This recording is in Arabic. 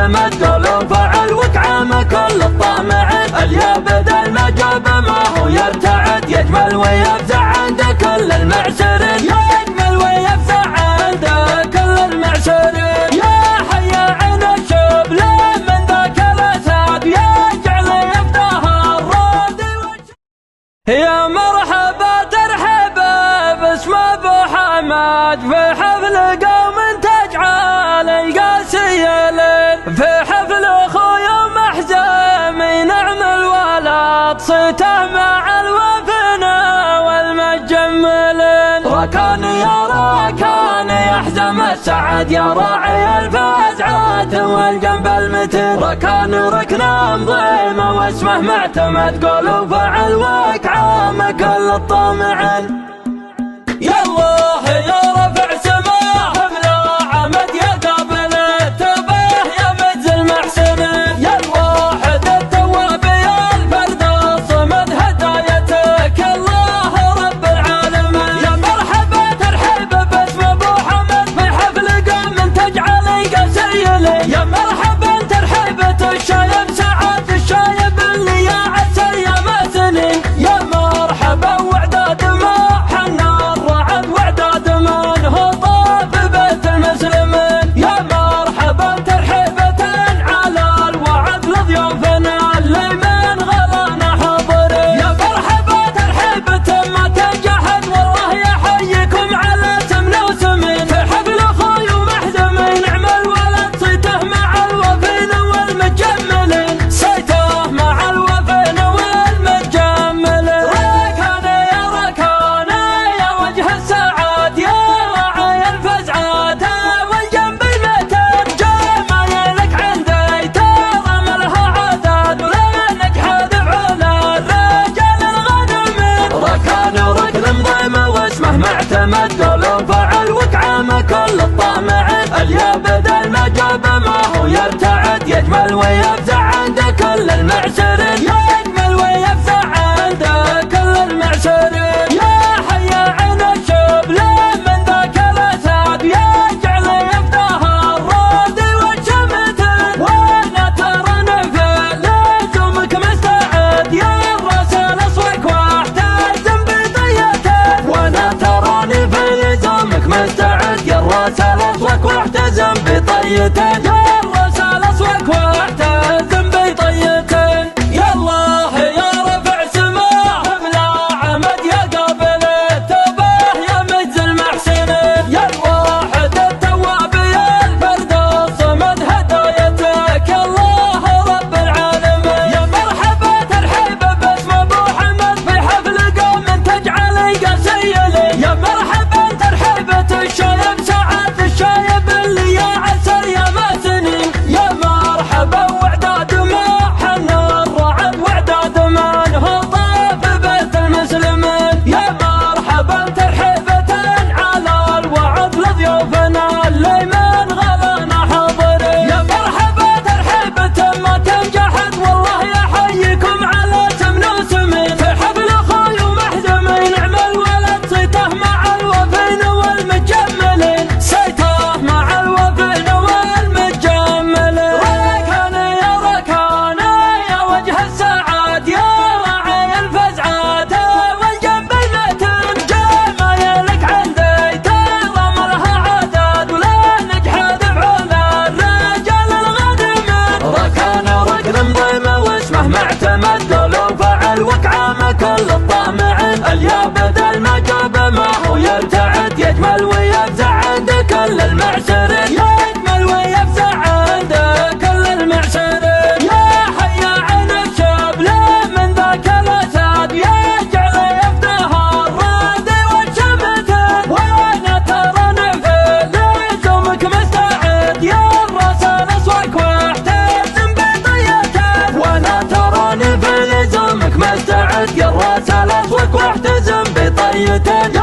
معتمد قول وفعل وكعام كل الطامعين. اليا بدل ما جاب ما هو يرتعد يجمل ويفزع عند كل المعسرين. يجمل ويفزع عند كل المعسرين. يا حيا عين الشبل من ذاك الاسد يجعل يفتها الراد. يا مرحبا ترحبا باسم ابو حمد في حفل قوم تجعل القاسي لين. في حفل اخويا محزمي نعم الولد صيته مع الوفنا والمجملين. ركان يا ركان يحزم السعد يا راعي الفزعات والجنب المتين. ركان ركنا مضيمه واسمه معتمد قول وفعل وكعام كل الطامعين. يا الله يا رفع سماه بلا عمد يا قابل التباه يا مجز المحسنين. يا الواحد التواب يا الفرد الصمد هدايتك الله رب العالمين. يا مرحبا ترحب باسم ابو حمد في حفل قوم تجعل قاسي لين. يا مرحبا ترحب الشايب سعد الشايب اللي يا عسى يا ماسنين. يا مرحبا وعداد ما حنا وعداد من هو طاف بيت المسلمين. يا مرحبا ترحيبة على الوعد لضيوفنا اللي من غلانا حاضرين. يا مرحبا ترحيبة ما تنجحت والله يحييكم على سمن وسمين. في حفل اخوي ومحزمين نعم الولد صيته مع الوفين والمجملين. صيته مع الوفين والمجملين. ركان يا ركان يا وجه السعد يا راعي الفزعات والجنب المتين. جمايلك عندي ترى ملها عدد ولا نجحد بعلا الرجال الغنمين. ركان ركن مضيمه واسمه معتمد قول وفعل وكعام كل الطامعين. اليا بدل ما جاب ما هو يرتعد يجمل ويفزع عند كل المعسرين. يجمل ويفزع عند كل المعسرين. يا حيا عين الشبل من ذاك الاسد يجعل يفتها الراد والشمتين. وانا ترى نفل لزومك مستعد يا الرسل اصوك واحتزم بطيتين. وانا تراني في لزومك مستعد يا الرسل اصوك واحتزم بطيتين. يا الرسل اصوك واحتزم بطيتين. يا الله يا رفع سماه بلا عمد يا قابل التباه يا مجز المحسنين. يا الواحد التواب يا الفرد الصمد هدايتك الله رب العالمين. يا مرحبا ترحيب باسم ابو حمد في حفل قوم تجعل قاسي لين. يا مرحبا ترحيبة الشايب سعد الشايب اللي يا عسى يا ماسنين. يا مرحبا وعداد ما حنا الرعد وعداد من هو طاف بيت المسلمين. يا مرحبا ترحيبة على الوعد لضيوفنا اللي من غلانا حاضرين. يا مرحبا ترحيبة ما تنجحت والله يحييكم على سمن وسمين. في حفل اخوي ومحزمين نعم الولد صيته مع الوفين والمجملين. صيته مع الوفين والمجملين. ركان يا ركان يا وجه السعد يا راعي الفزعات والجنب المتين. جمايلك عندي ترى ملها عدد ولا نجحد بعلا الرجال الغنمين. ركان ركن مضيمه واسمه معتمد قول وفعل وكعام كل الطامعين. اليا بدل ما جاب ما هو يرتعد يجمل ويفزع عند كل المعسرين. يجمل ويفزع عند كل المعسرين. يا حيا عين الشبل من ذاك الاسد يجعل يفتها الراد والشمتين. وانا ترى نفل لزومك مستعد يا الرسل اصوك واحتزم بطيتين. وانا تراني في لزومك مستعد يا الرسل اصوك واحتزم بطيتين.